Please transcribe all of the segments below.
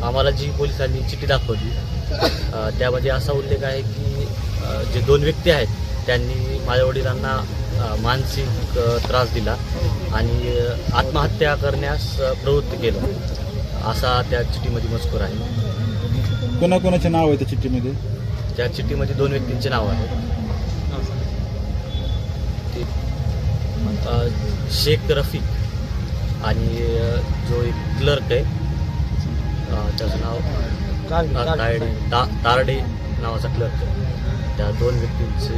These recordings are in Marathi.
आम्हाला जी पोलिसांनी चिठ्ठी दाखवली त्यामध्ये असा उल्लेख आहे की जे 2 व्यक्ती आहेत त्यांनी माझ्या वडिलांना मानसिक त्रास दिला आणि आत्महत्या करण्यास प्रवृत्त केलं, असा त्या चिठ्ठीमध्ये मजकूर आहे. कोणाकोणाचे नाव आहे त्या चिठ्ठीमध्ये? त्या चिठ्ठीमध्ये 2 व्यक्तींचे नाव आहेत. शेख रफीक आणि जो एक क्लर्क आहे त्याचं नाव तारडे नावाचा क्लर्क आहे. त्या 2 व्यक्तींचे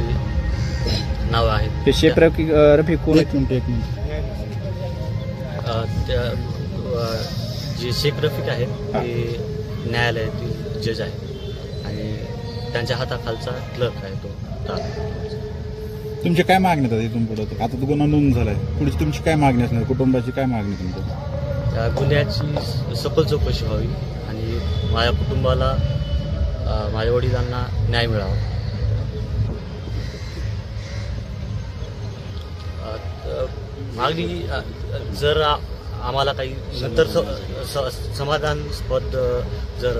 नाव आहेत. ते शेख रफीक कोण आहेत? त्या जे शेख रफीक आहेत ते न्यायालयातील जज आहे आणि त्यांच्या हाताखालचा क्लर्क आहे तो. तुमची काय मागणी आहे इथून पुढे? आता तो गुन्हा नोंद झालाय, पुढची तुमची काय मागणी असणार? कुटुंबाची काय मागणी तुमची? त्या गुन्ह्याची सखोल चौकशी व्हावी आणि माझ्या कुटुंबाला माझ्या वडिलांना न्याय मिळावा. मागणी जर आम्हाला काही नंतर समाधानास्पद जर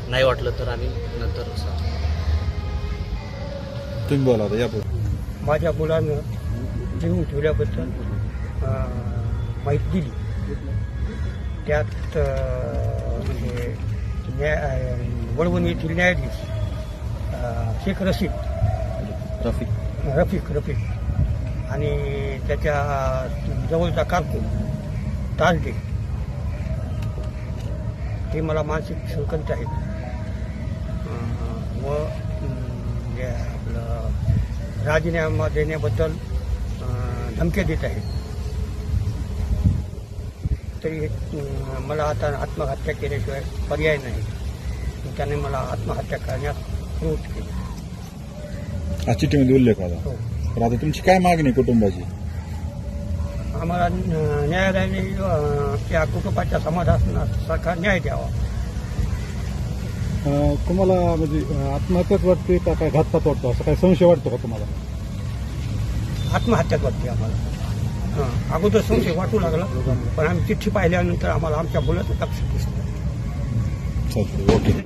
नाही वाटलं तर आम्ही नंतर. तुम्ही बोला आता या. माझ्या मुलानं जीव ठेवल्याबद्दल माहिती दिली. त्यात म्हणजे वडवण येथील न्यायाधीश शेख रफीक आणि त्याच्या जवळचा कारकून तारडे हे मला मानसिक संकट आहेत व आपलं राजीनामा देण्याबद्दल धमक्या देत आहेत. तरी मला आता आत्महत्या केल्याशिवाय पर्याय नाही. त्याने मला आत्महत्या करण्यास प्रवृत्त केली. चिठ्ठीमध्ये उल्लेख आला. हो. तर आता तुमची काय मागणी कुटुंबाची? आम्हाला न्यायालयाने त्या कुटुंबाच्या समाधानासारखा न्याय द्यावा. तुम्हाला म्हणजे आत्महत्याच वाटते का काय घातपात वाटतो, असं काय संशय वाटतो का तुम्हाला? आत्महत्याच वाटते आम्हाला. अगोदर संशय वाटू लागला, पण आम्ही चिठ्ठी पाहिल्यानंतर आम्हाला आमच्या मुलाचं लक्ष दिसलं. ओके.